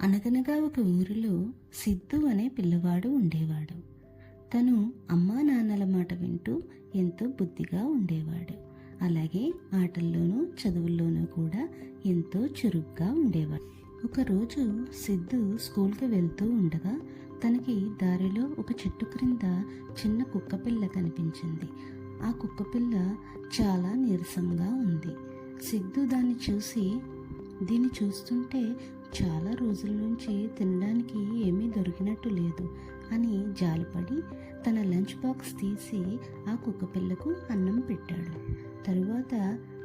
అనగనగా ఒక ఊరిలో సిద్ధు అనే పిల్లవాడు ఉండేవాడు. తను అమ్మా నాన్నల మాట వింటూ ఎంతో బుద్ధిగా ఉండేవాడు. అలాగే ఆటల్లోనూ చదువుల్లోనూ కూడా ఎంతో చురుగ్గా ఉండేవాడు. ఒకరోజు సిద్ధు స్కూల్కి వెళ్తూ ఉండగా తనకి దారిలో ఒక చెట్టు క్రింద చిన్న కుక్కపిల్ల కనిపించింది. ఆ కుక్కపిల్ల చాలా నీరసంగా ఉంది. సిద్ధు దీన్ని చూస్తుంటే చాలా రోజుల నుంచి తినడానికి ఏమీ దొరికినట్టు లేదు అని జాలిపడి తన లంచ్ బాక్స్ తీసి ఆ కుక్కపిల్లకు అన్నం పెట్టాడు. తరువాత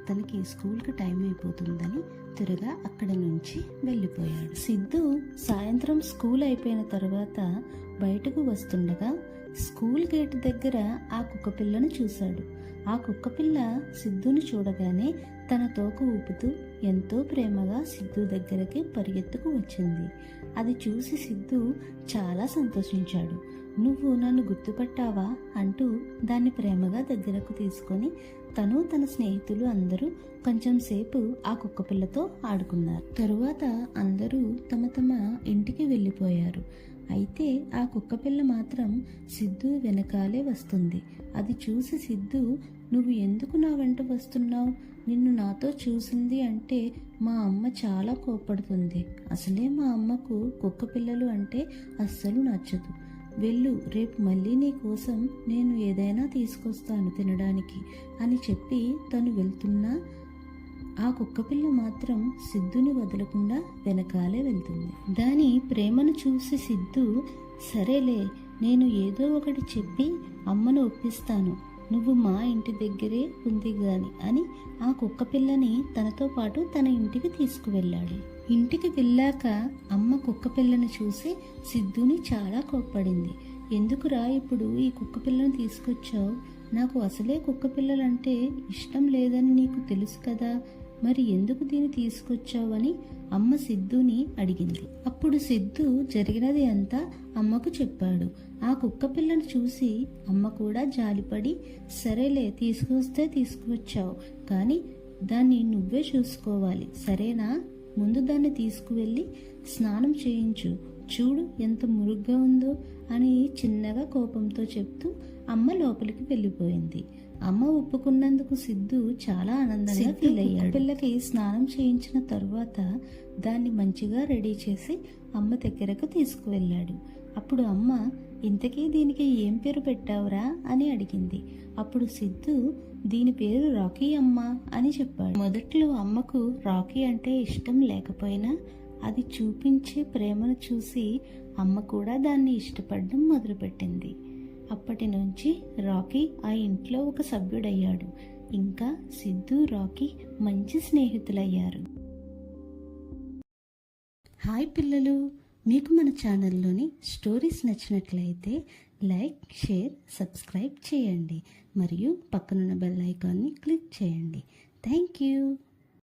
తనకి స్కూల్కి టైం అయిపోతుందని త్వరగా అక్కడి నుంచి వెళ్ళిపోయాడు. సిద్ధు సాయంత్రం స్కూల్ అయిపోయిన తర్వాత బయటకు వస్తుండగా స్కూల్ గేట్ దగ్గర ఆ కుక్కపిల్లను చూశాడు. ఆ కుక్కపిల్ల సిద్ధుని చూడగానే తన తోక ఊపుతూ ఎంతో ప్రేమగా సిద్ధు దగ్గరికి పరిగెత్తుకు వచ్చింది. అది చూసి సిద్ధు చాలా సంతోషించాడు. నువ్వు నన్ను గుర్తుపట్టావా అంటూ దాన్ని ప్రేమగా దగ్గరకు తీసుకొని తన స్నేహితులు అందరూ కొంచెం సేపు ఆ కుక్కపిల్లతో ఆడుకున్నారు. తరువాత అందరూ తమ ఇంటికి వెళ్ళిపోయారు. అయితే ఆ కుక్కపిల్ల మాత్రం సిద్ధు వెనకాలే వస్తుంది. అది చూసి సిద్ధు, నువ్వు ఎందుకు నా వెంట వస్తున్నావు? నిన్ను నాతో చూసింది అంటే మా అమ్మ చాలా కోపడుతుంది. అసలే మా అమ్మకు కుక్కపిల్లలు అంటే అస్సలు నచ్చదు. వెళ్ళు, రేపు మళ్ళీ నీ కోసం నేను ఏదైనా తీసుకొస్తాను తినడానికి అని చెప్పి తను వెళ్తున్నా ఆ కుక్కపిల్ల మాత్రం సిద్ధుని వదలకుండా వెనకాలే వెళ్తుంది. దాని ప్రేమను చూసి సిద్ధు, సరేలే, నేను ఏదో ఒకటి చెప్పి అమ్మను ఒప్పిస్తాను, నువ్వు మా ఇంటి దగ్గరే ఉంది గాని అని ఆ కుక్కపిల్లని తనతో పాటు తన ఇంటికి తీసుకువెళ్ళాడు. ఇంటికి వెళ్ళాక అమ్మ కుక్కపిల్లని చూసి సిద్ధుని చాలా కోప్పడింది. ఎందుకురా ఇప్పుడు ఈ కుక్కపిల్లని తీసుకొచ్చావు? నాకు అసలే కుక్కపిల్లలంటే ఇష్టం లేదని నీకు తెలుసు కదా, మరి ఎందుకు దీన్ని తీసుకొచ్చావని అమ్మ సిద్ధుని అడిగింది. అప్పుడు సిద్ధు జరిగినది అంతా అమ్మకు చెప్పాడు. ఆ కుక్కపిల్లను చూసి అమ్మ కూడా జాలిపడి, సరేలే, తీసుకొస్తే తీసుకువచ్చావు, కానీ దాన్ని నువ్వే చూసుకోవాలి, సరేనా? ముందు దాన్ని తీసుకువెళ్ళి స్నానం చేయించు, చూడు ఎంత మురుగ్గా ఉందో అని చిన్నగా కోపంతో చెప్తూ అమ్మ లోపలికి వెళ్ళిపోయింది. అమ్మ ఒప్పుకున్నందుకు సిద్ధు చాలా ఆనందంగా ఫీల్ అయ్యాడు. పిల్లకి స్నానం చేయించిన తరువాత దాన్ని మంచిగా రెడీ చేసి అమ్మ దగ్గరకు తీసుకువెళ్ళాడు. అప్పుడు అమ్మ, ఇంతకీ దీనికి ఏం పేరు పెట్టావురా అని అడిగింది. అప్పుడు సిద్ధు, దీని పేరు రాకీ అమ్మ అని చెప్పాడు. మొదట్లో అమ్మకు రాకీ అంటే ఇష్టం లేకపోయినా అది చూపించే ప్రేమను చూసి అమ్మ కూడా దాన్ని ఇష్టపడడం మొదలుపెట్టింది. అప్పటి నుంచి రాకీ ఆ ఇంట్లో ఒక సభ్యుడయ్యాడు. ఇంకా సిద్ధు, రాకీ మంచి స్నేహితులయ్యారు. హాయ్ పిల్లలు, మీకు మన ఛానల్లోని స్టోరీస్ నచ్చినట్లయితే లైక్, షేర్, సబ్స్క్రైబ్ చేయండి. మరియు పక్కనున్న బెల్ ఐకాన్ని క్లిక్ చేయండి. Thank you.